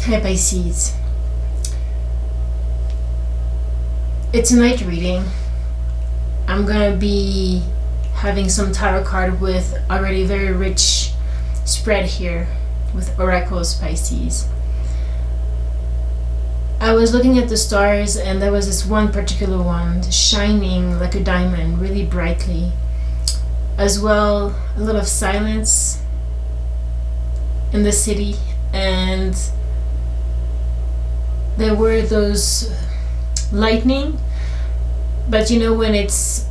Hi Pisces. It's a night reading. I'm gonna be having some tarot card with already very rich spread here with oracles, Pisces. I was looking at the stars and there was this one particular one shining like a diamond really brightly. As well, a lot of silence in the city, and there were those lightning, but you know when it's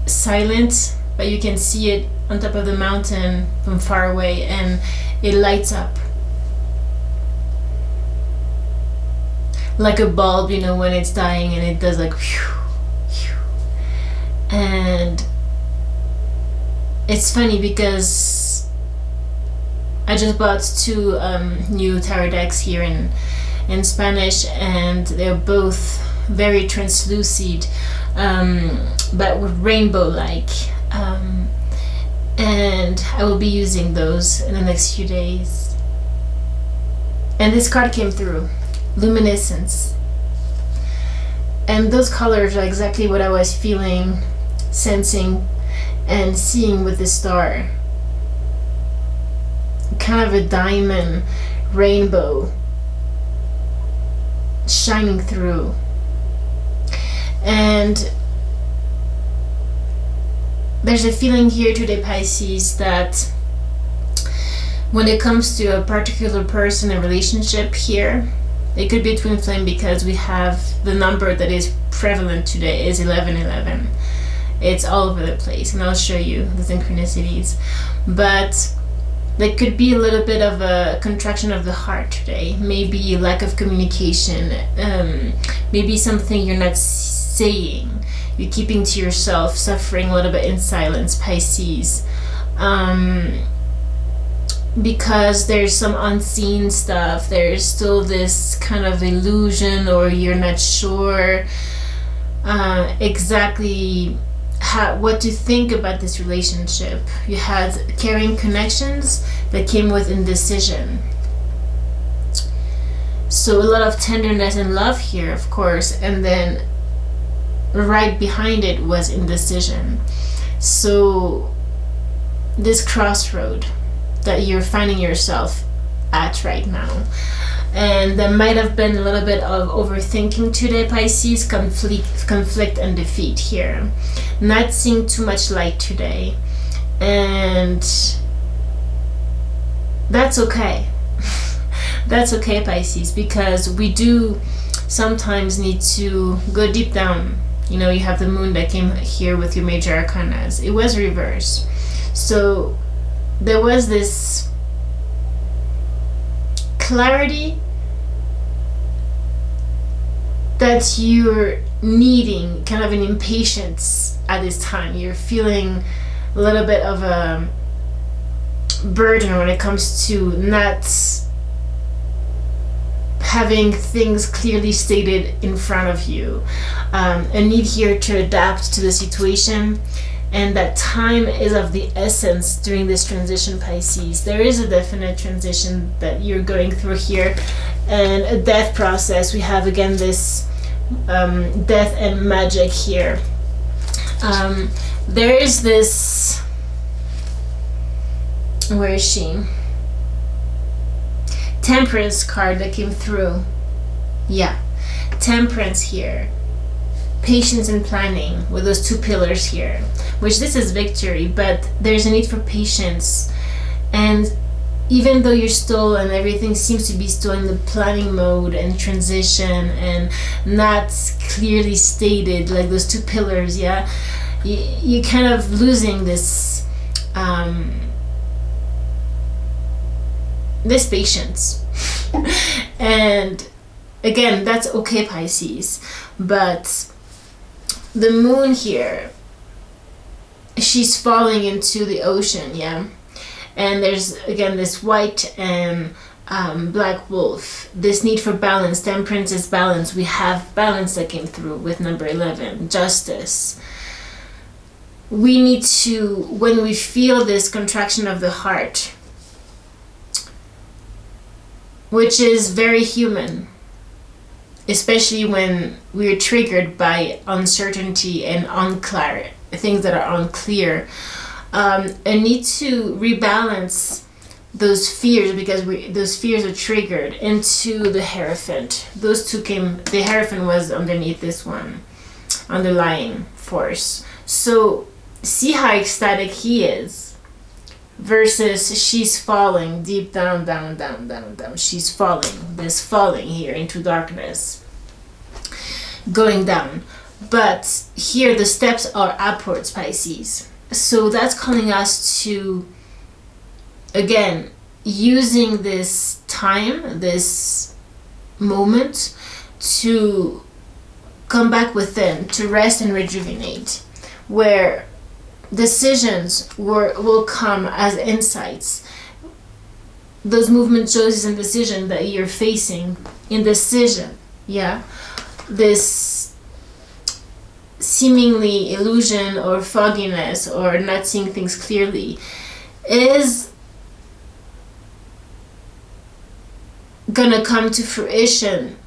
silent but you can see it on top of the mountain from far away and it lights up like a bulb, you know, when it's dying, and it does like whew, whew. And it's funny because I just bought two new tarot decks here in Spanish, and they're both very translucid, but with rainbow-like. And I will be using those in the next few days. And this card came through, luminescence. And those colors are exactly what I was feeling, sensing, and seeing with the star. Kind of a diamond rainbow shining through. And there's a feeling here today, Pisces, that when it comes to a particular person and relationship here, it could be twin flame because we have the number that is prevalent today is 1111. It's all over the place, and I'll show you the synchronicities. But there could be a little bit of a contraction of the heart today, maybe lack of communication, maybe something you're not saying, you're keeping to yourself, suffering a little bit in silence, Pisces, because there's some unseen stuff, there's still this kind of illusion, or you're not sure exactly what to think about this relationship. You had caring connections that came with indecision. So a lot of tenderness and love here, of course, and then right behind it was indecision. So this crossroad that you're finding yourself at right now. And there might have been a little bit of overthinking today, Pisces, conflict and defeat here. Not seeing too much light today. And that's okay. That's okay, Pisces, because we do sometimes need to go deep down. You know, you have the moon that came here with your major arcanas. It was reverse. So there was this clarity that you're needing, kind of an impatience at this time. You're feeling a little bit of a burden when it comes to not having things clearly stated in front of you. A need here to adapt to the situation, and that time is of the essence during this transition, Pisces. There is a definite transition that you're going through here, and a death process. We have again this death and magic here. There is this, where is she? Temperance card that came through. Yeah, temperance here. Patience and planning with those two pillars here, which this is victory, but there's a need for patience. And even though you're still, and everything seems to be still in the planning mode and transition and not clearly stated, like those two pillars, yeah, you're kind of losing this this patience. And again, that's okay, Pisces, but the moon here, she's falling into the ocean, yeah, and there's again this white and black wolf, this need for balance. Temperance is balance. We have balance that came through with number 11, justice. We need to, when we feel this contraction of the heart, which is very human, especially when we're triggered by uncertainty and unclear things that are unclear. And need to rebalance those fears, because those fears are triggered into the Hierophant. Those two came, the Hierophant was underneath this one, underlying force. So see how ecstatic he is versus she's falling deep down, down, down, down, down. She's falling, this falling here into darkness, going down. But here the steps are upwards, Pisces. So that's calling us to, again, using this time, this moment, to come back within, to rest and rejuvenate, where decisions will come as insights. Those movement choices and decisions that you're facing, indecision, yeah, this seemingly illusion or fogginess or not seeing things clearly, is gonna come to fruition,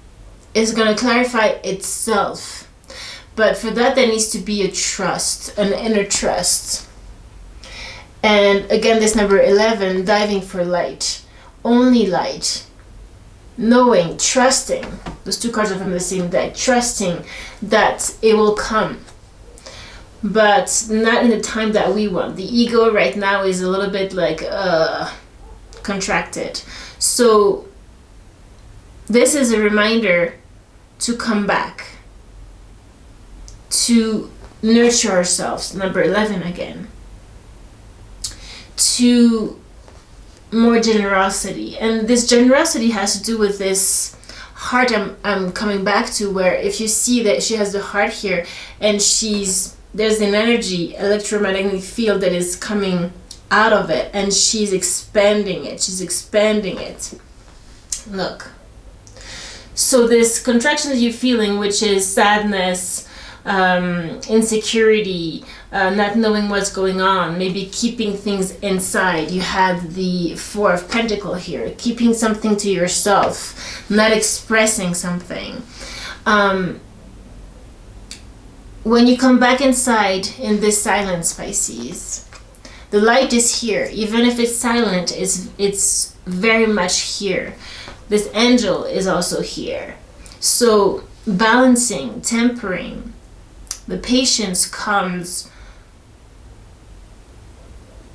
is gonna clarify itself. But for that, there needs to be a trust, an inner trust. And again, this number 11, diving for light, only light, knowing, trusting. Those two cards are from the same deck. Trusting that it will come, but not in the time that we want. The ego right now is a little bit like contracted. So this is a reminder to come back, to nurture ourselves, number 11 again, to more generosity. And this generosity has to do with this heart I'm coming back to, where if you see that she has the heart here, and there's an energy, electromagnetic field that is coming out of it, and she's expanding it. Look. So this contraction that you're feeling, which is sadness, insecurity, not knowing what's going on, maybe keeping things inside. You had the Four of Pentacles here, keeping something to yourself, not expressing something. When you come back inside in this silence, Pisces, the light is here. Even if it's silent, it's very much here. This angel is also here. So balancing, tempering, the patience comes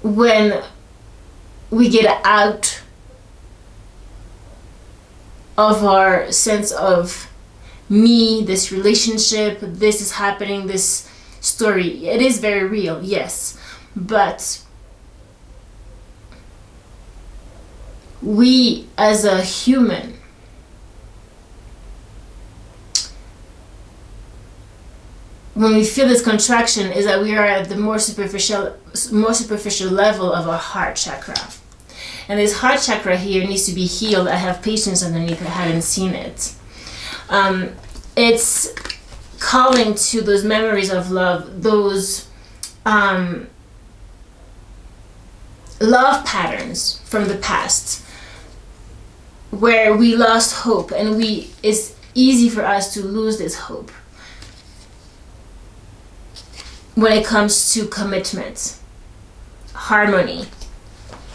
when we get out of our sense of me, this relationship, this is happening, this story. It is very real, yes, but we as a human, when we feel this contraction, is that we are at the more superficial level of our heart chakra. And this heart chakra here needs to be healed. I have patience underneath, I hadn't seen it. It's calling to those memories of love, those love patterns from the past, where we lost hope, and it's easy for us to lose this hope when it comes to commitment, harmony,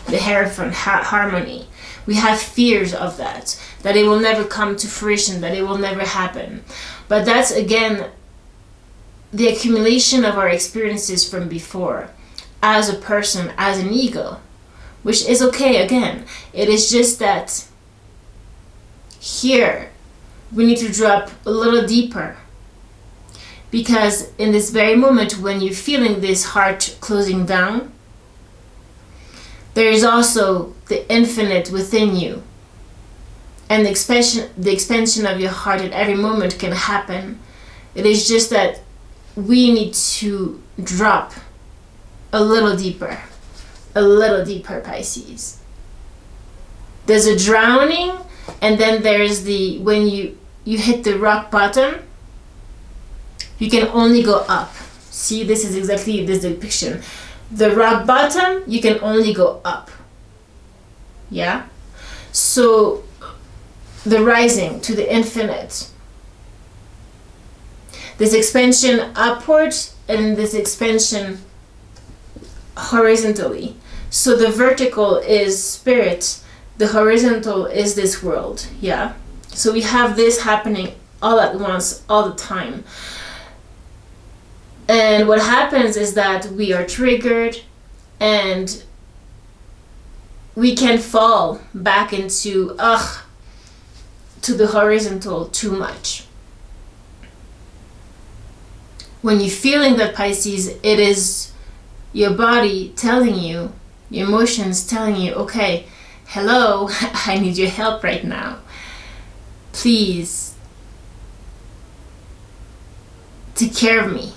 the Hierophant, harmony. We have fears of that it will never come to fruition, that it will never happen. But that's, again, the accumulation of our experiences from before, as a person, as an ego, which is okay, again. It is just that here we need to drop a little deeper, because in this very moment when you're feeling this heart closing down, there is also the infinite within you, and the expansion of your heart at every moment can happen. It is just that we need to drop a little deeper, Pisces. There's a drowning, and then there's when you hit the rock bottom, you can only go up. See, this is exactly this depiction. The rock bottom, you can only go up. Yeah? So the rising to the infinite. This expansion upwards and this expansion horizontally. So the vertical is spirit, the horizontal is this world, yeah? So we have this happening all at once, all the time. And what happens is that we are triggered and we can fall back into, to the horizontal too much. When you're feeling that, Pisces, it is your body telling you, your emotions telling you, okay, hello, I need your help right now. Please, take care of me.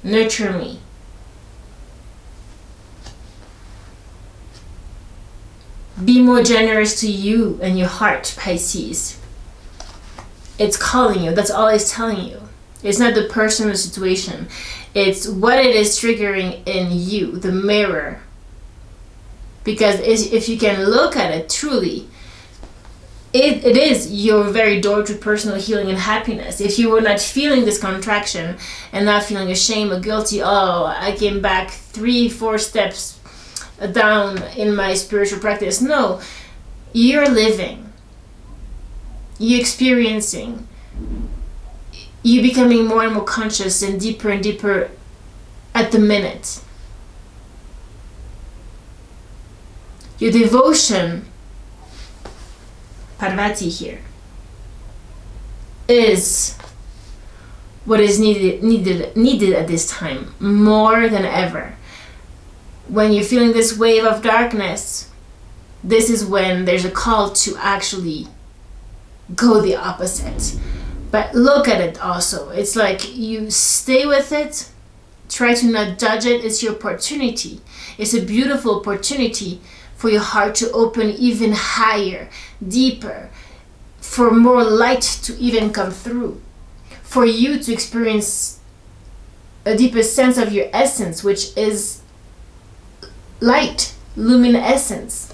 Nurture me. Be more generous to you and your heart, Pisces. It's calling you. That's all it's telling you. It's not the person or situation. It's what it is triggering in you, the mirror. Because if you can look at it truly, it is your very door to personal healing and happiness. If you were not feeling this contraction and not feeling ashamed or guilty, I came back 3-4 steps down in my spiritual practice. No, you're living. You're experiencing. You're becoming more and more conscious and deeper at the minute. Your devotion, Parvati here, is what is needed at this time, more than ever. When you're feeling this wave of darkness, this is when there's a call to actually go the opposite. But look at it also. It's like you stay with it, try to not judge it. It's your opportunity. It's a beautiful opportunity for your heart to open even higher, deeper, for more light to even come through, for you to experience a deeper sense of your essence, which is light, luminescence.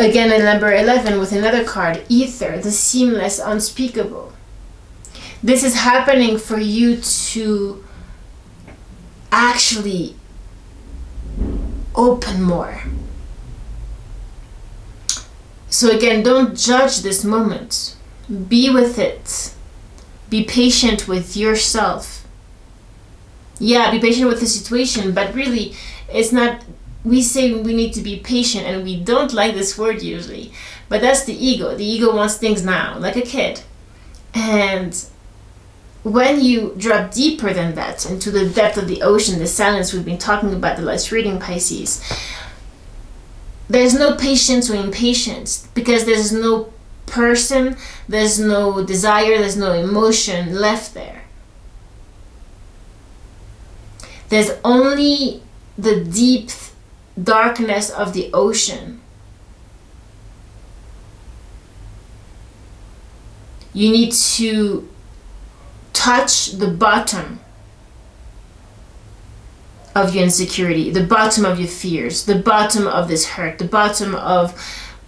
Again, in number 11 with another card, ether, the seamless, unspeakable. This is happening for you to actually open more. So again, don't judge this moment. Be with it. Be patient with yourself. Yeah, be patient with the situation, but really, it's not, we say we need to be patient, and we don't like this word usually, but that's the ego. The ego wants things now, like a kid. And when you drop deeper than that, into the depth of the ocean, the silence we've been talking about the last reading, Pisces, there's no patience or impatience, because there's no person, there's no desire, there's no emotion left there. There's only the deep darkness of the ocean. You need to touch the bottom of your insecurity, the bottom of your fears, the bottom of this hurt, the bottom of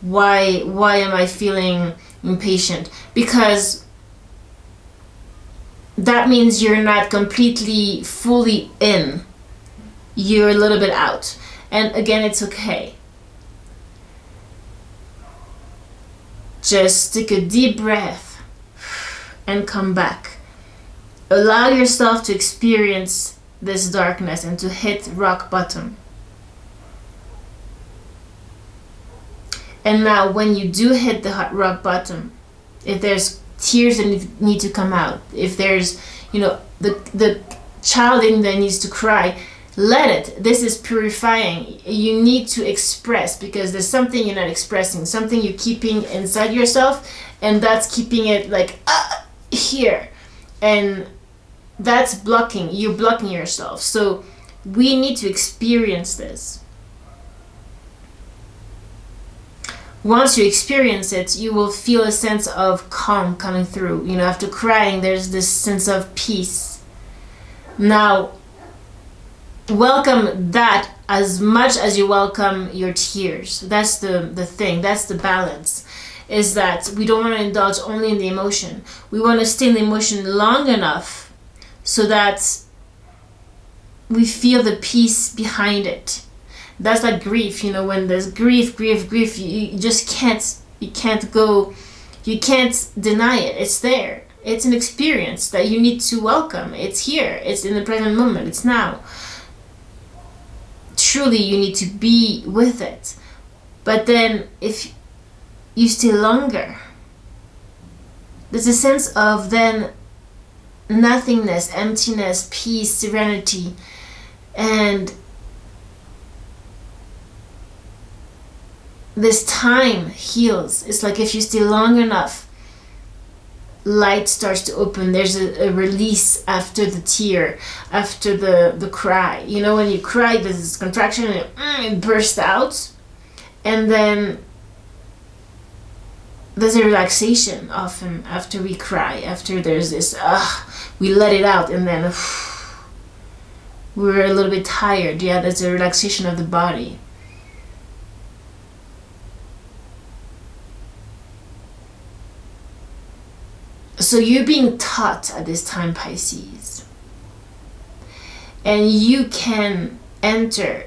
why am I feeling impatient? Because that means you're not completely, fully in. You're a little bit out. And again, it's okay. Just take a deep breath and come back. Allow yourself to experience this darkness and to hit rock bottom. And now when you do hit the rock bottom, if there's tears that need to come out, if there's, the child in there needs to cry, let it. This is purifying. You need to express, because there's something you're not expressing, something you're keeping inside yourself, and that's keeping it like here, and that's blocking. You're blocking yourself. So we need to experience this. Once you experience it, you will feel a sense of calm coming through. After crying, there's this sense of peace. Now, welcome that as much as you welcome your tears. That's the thing. That's the balance. is that we don't want to indulge only in the emotion. We want to stay in the emotion long enough so that we feel the peace behind it. That's like grief, you know, when there's grief, you just can't deny it. It's there. It's an experience that you need to welcome. It's here. It's in the present moment. It's now. Truly, you need to be with it. But then if you stay longer, there's a sense of then nothingness, emptiness, peace, serenity, and this time heals. It's like if you stay long enough, light starts to open. There's a release after the tear, after the cry. You know, when you cry, there's this contraction and it bursts out, and then there's a relaxation often after we cry, after there's this we let it out, and then we're a little bit tired. Yeah, there's a relaxation of the body. So you're being taught at this time, Pisces, and you can enter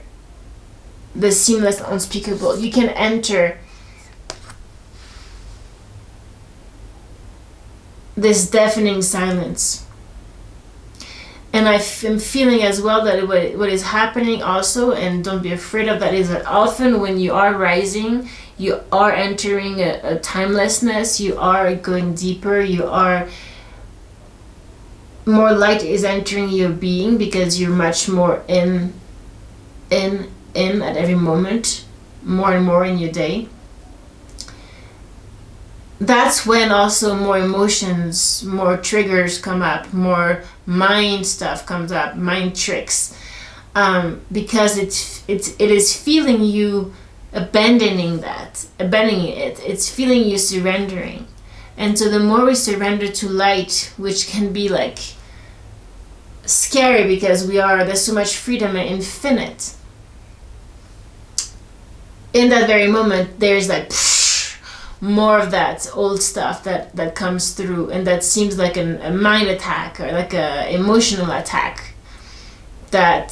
the seamless unspeakable. You can enter this deafening silence. And I'm feeling as well that what is happening also, and don't be afraid of that, is that often when you are rising, you are entering a timelessness, you are going deeper, you are more light is entering your being, because you're much more in at every moment, more and more in your day. That's when also more emotions, more triggers come up, more mind stuff comes up, mind tricks, because it is feeling you abandoning it. It's feeling you surrendering. And so the more we surrender to light, which can be like scary because there's so much freedom and infinite, in that very moment there's like more of that old stuff that comes through, and that seems like a mind attack or like a emotional attack that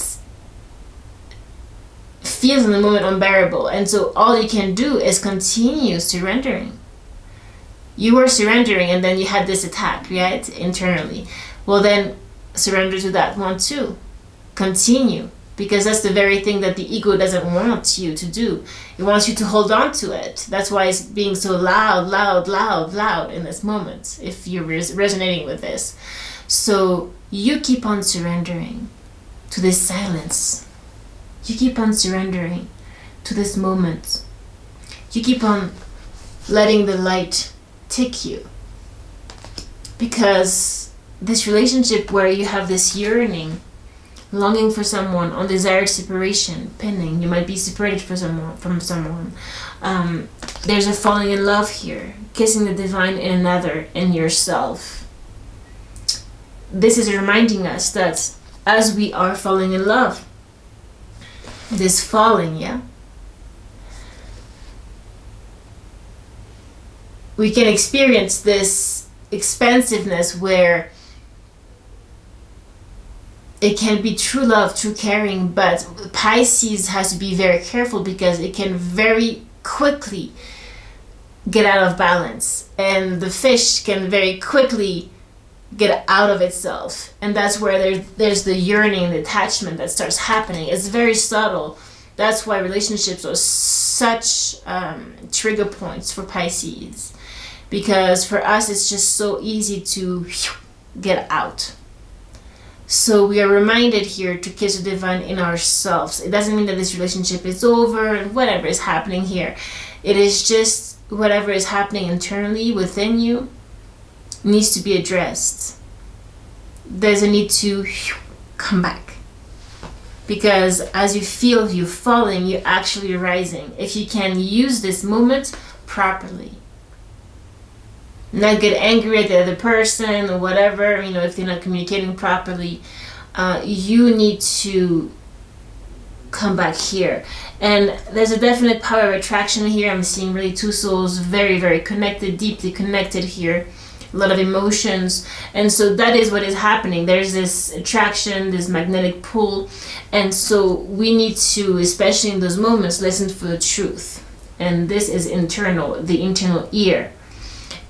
feels in the moment unbearable. And so all you can do is continue surrendering. You were surrendering, and then you had this attack, right, internally. Well, then surrender to that one too. Continue, because that's the very thing that the ego doesn't want you to do. It wants you to hold on to it. That's why it's being so loud in this moment, if you're resonating with this. So you keep on surrendering to this silence. You keep on surrendering to this moment. You keep on letting the light take you. Because this relationship where you have this yearning, longing for someone, undesired separation, pinning, you might be separated from someone. There's a falling in love here, kissing the divine in another, in yourself. This is reminding us that as we are falling in love, this falling, yeah, we can experience this expansiveness where it can be true love, true caring, but Pisces has to be very careful because it can very quickly get out of balance, and the fish can very quickly get out of itself, and that's where there's the yearning and the attachment that starts happening. It's very subtle. That's why relationships are such trigger points for Pisces, because for us it's just so easy to get out. So we are reminded here to kiss the divine in ourselves. It doesn't mean that this relationship is over and whatever is happening here. It is just whatever is happening internally within you needs to be addressed. There's a need to come back. Because as you feel you falling, you're actually rising. If you can use this moment properly. Not get angry at the other person or whatever, if they're not communicating properly. You need to, whatever it is happening here, it is just whatever is happening internally within you needs to be addressed. There's a need to come back. Because as you feel you falling, you're actually rising. If you can use this moment properly. Not get angry at the other person or whatever, if they're not communicating properly. come back here. And there's a definite power of attraction here. I'm seeing really two souls very, very connected, deeply connected here. A lot of emotions. And so that is what is happening. There's this attraction, this magnetic pull. And so we need to, especially in those moments, listen for the truth. And this is internal, the internal ear.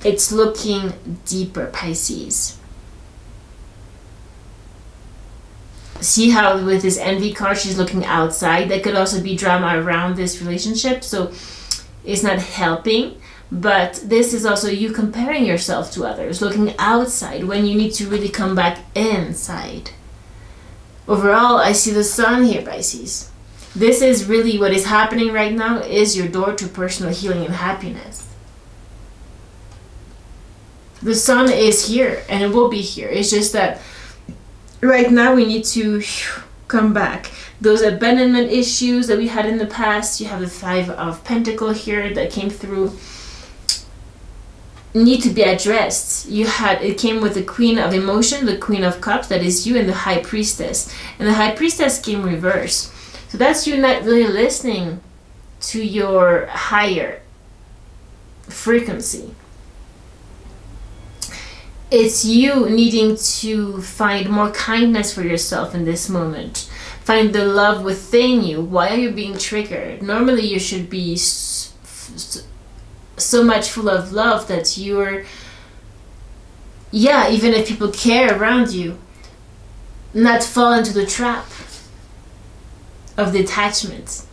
It's looking deeper, Pisces. See how with this envy card, she's looking outside. There could also be drama around this relationship. So it's not helping. But this is also you comparing yourself to others, looking outside when you need to really come back inside. Overall, I see the sun here, Pisces. This is really what is happening right now, is your door to personal healing and happiness. The sun is here and it will be here. It's just that right now we need to come back. Those abandonment issues that we had in the past, you have the Five of Pentacles here that came through, need to be addressed. It came with the Queen of Emotion, the Queen of Cups, that is you, and the High Priestess. And the High Priestess came reversed. So that's you not really listening to your higher frequency. It's you needing to find more kindness for yourself in this moment. Find the love within you. Why are you being triggered? Normally you should be so much full of love that you're, even if people care around you, not fall into the trap of detachment.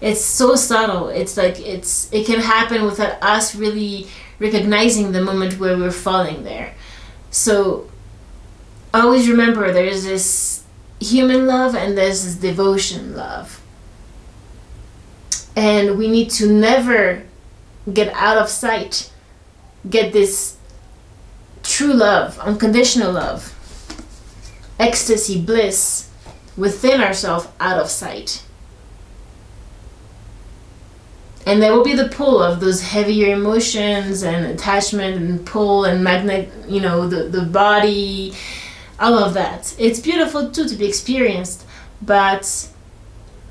It's so subtle. It's like it can happen without us really recognizing the moment where we're falling there. So always remember, there's this human love and there's this devotion love, and we need to never get out of sight, get this true love, unconditional love, ecstasy, bliss within ourselves out of sight. And there will be the pull of those heavier emotions and attachment and pull and magnet, the body, all of that. It's beautiful too to be experienced, but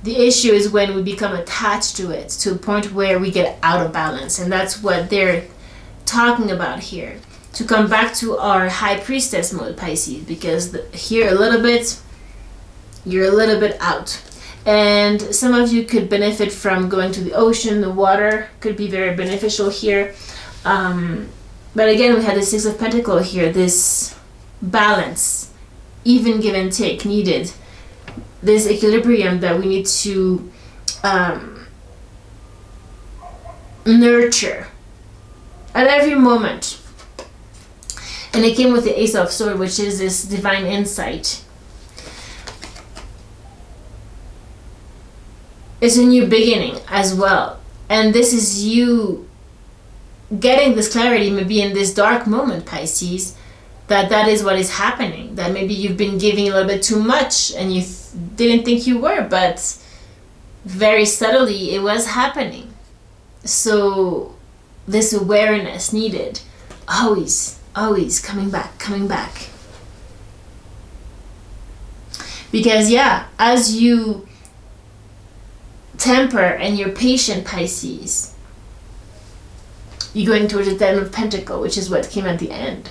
the issue is when we become attached to it to a point where we get out of balance. And that's what they're talking about here. To come back to our High Priestess mode, Pisces, because here a little bit, you're a little bit out. And some of you could benefit from going to the ocean. The water could be very beneficial here. But again, we had the Six of Pentacles here, this balance, even give and take needed. This equilibrium that we need to nurture at every moment. And it came with the Ace of Swords, which is this divine insight. It's a new beginning as well. And this is you getting this clarity maybe in this dark moment, Pisces, that is what is happening. That maybe you've been giving a little bit too much and you didn't think you were, but very subtly it was happening. So this awareness needed, always coming back. Because as you temper and you're patient, Pisces, you're going towards the Ten of Pentacles, which is what came at the end.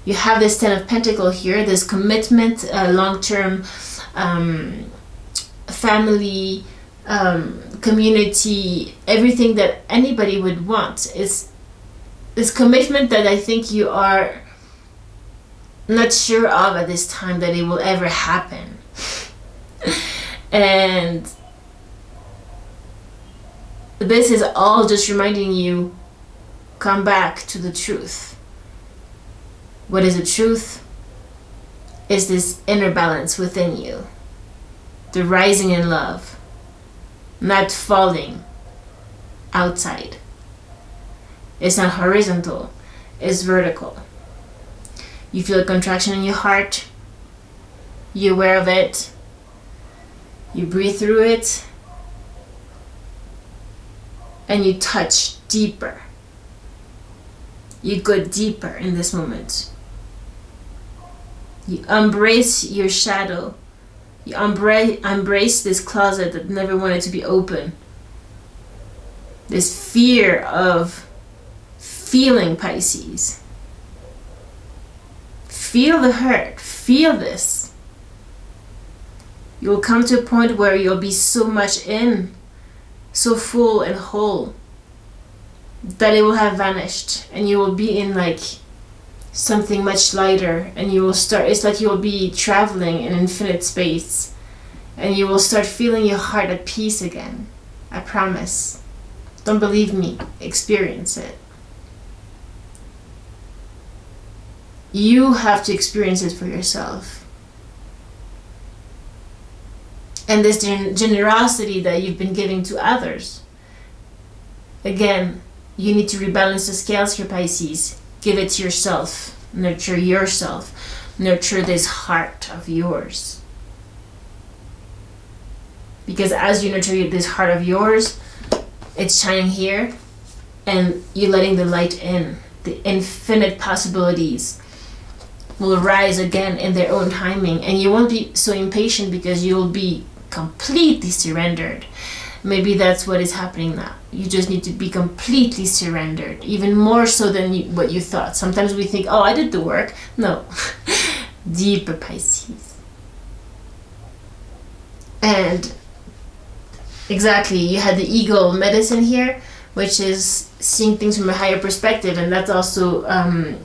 You have this Ten of Pentacles here, this commitment, long-term family, community, everything that anybody would want. It's this commitment that I think you are not sure of at this time that it will ever happen. And this is all just reminding you, come back to the truth. What is the truth? Is this inner balance within you. The rising in love. Not falling outside. It's not horizontal. It's vertical. You feel a contraction in your heart. You're aware of it. You breathe through it. And you touch deeper. You go deeper in this moment. You embrace your shadow You embrace this closet that never wanted to be open. This fear of feeling, Pisces. Feel the hurt. Feel this. You'll come to a point where you'll be so much in, so full and whole, that it will have vanished, and you will be in like something much lighter, and you will start, it's like you will be traveling in infinite space, and you will start feeling your heart at peace again. I promise. Don't believe me, experience it. You have to experience it for yourself. And this generosity that you've been giving to others, again, you need to rebalance the scales here, Pisces. Give it to yourself. Nurture yourself. Nurture this heart of yours. Because as you nurture this heart of yours, it's shining here, and you're letting the light in. The infinite possibilities will rise again in their own timing, and you won't be so impatient because you'll be completely surrendered. Maybe that's what is happening now. You just need to be completely surrendered, even more so than what you thought. Sometimes we think, oh, I did the work. No. Deeper, Pisces. And exactly, you had the eagle medicine here, which is seeing things from a higher perspective, and that's also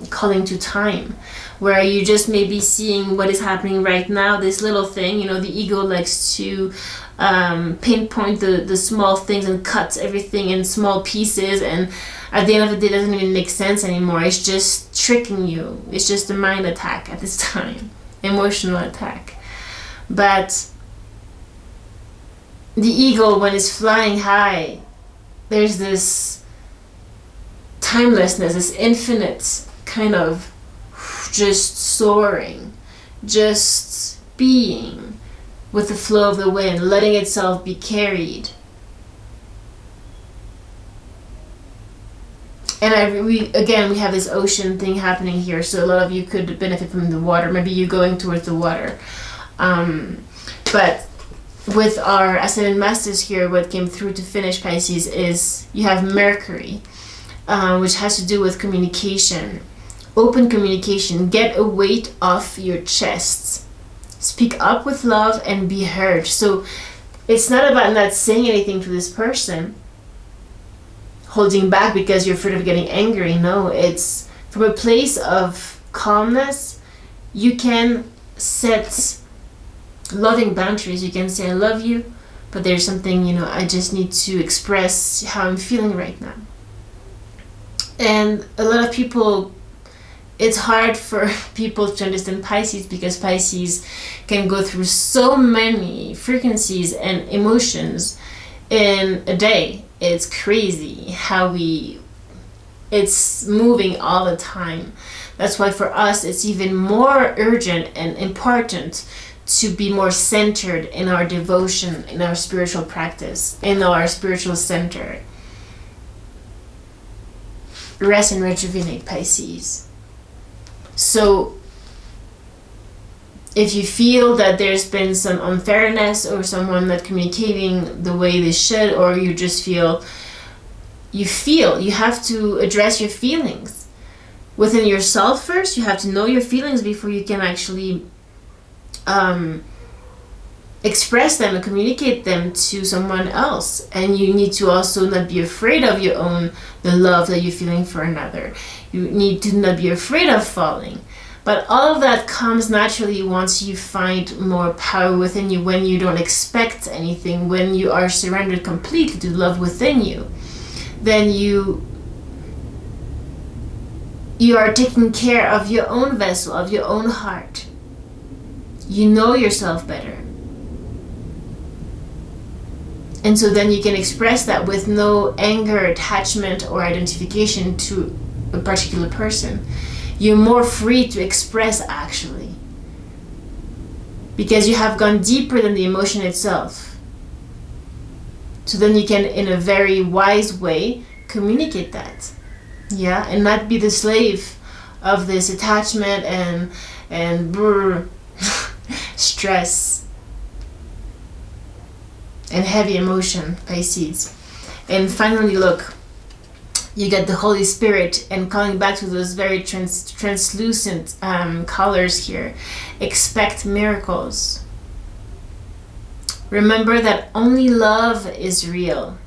calling to time, where you just may be seeing what is happening right now, this little thing. You know, the ego likes to pinpoint the small things and cuts everything in small pieces, and at the end of the day it doesn't even make sense anymore. It's just tricking you. It's just a mind attack at this time, emotional attack. But the eagle, when it's flying high, there's this timelessness, this infinite kind of just soaring, just being with the flow of the wind, letting itself be carried. And we have this ocean thing happening here, so a lot of you could benefit from the water. Maybe you going towards the water. But with our Ascended Masters here, what came through to finish, Pisces, is you have Mercury, which has to do with communication. Open communication. Get a weight off your chest. Speak up with love and be heard. So it's not about not saying anything to this person, holding back because you're afraid of getting angry. No, it's from a place of calmness. You can set loving boundaries. You can say, I love you, but there's something, I just need to express how I'm feeling right now. And a lot of people, it's hard for people to understand Pisces, because Pisces can go through so many frequencies and emotions in a day. It's crazy how it's moving all the time. That's why for us it's even more urgent and important to be more centered in our devotion, in our spiritual practice, in our spiritual center. Rest and rejuvenate, Pisces. So if you feel that there's been some unfairness, or someone not communicating the way they should, or you just feel you have to address your feelings within yourself first. You have to know your feelings before you can actually express them and communicate them to someone else. And you need to also not be afraid of the love that you're feeling for another. You need to not be afraid of falling. But all of that comes naturally once you find more power within you, when you don't expect anything, when you are surrendered completely to love within you. Then you are taking care of your own vessel, of your own heart. You know yourself better. And so then you can express that with no anger, attachment, or identification to a particular person. You're more free to express, actually, because you have gone deeper than the emotion itself. So then you can, in a very wise way, communicate that, and not be the slave of this attachment and stress. and heavy emotion, Pisces. And finally, look, you get the Holy Spirit, and calling back to those very translucent colors here. Expect miracles. Remember that only love is real.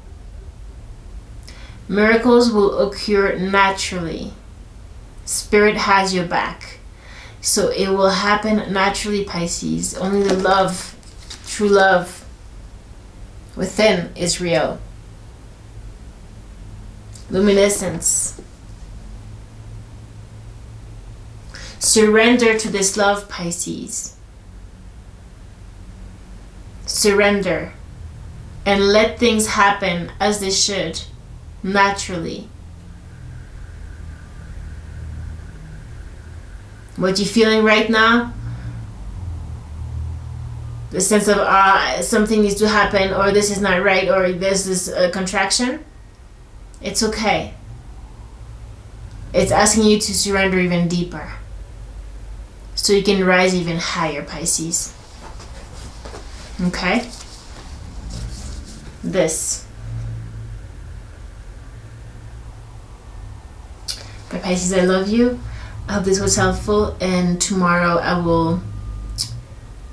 Miracles will occur naturally. Spirit has your back. So it will happen naturally, Pisces. Only the love, true love within is real. Luminescence. Surrender to this love, Pisces. Surrender and let things happen as they should, naturally. What you're feeling right now, the sense of something needs to happen, or this is not right, or there's this contraction, it's okay. It's asking you to surrender even deeper so you can rise even higher, Pisces. Okay? This. But Pisces, I love you. I hope this was helpful, and tomorrow I will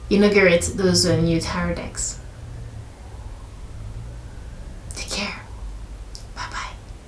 inaugurate those new tarot decks.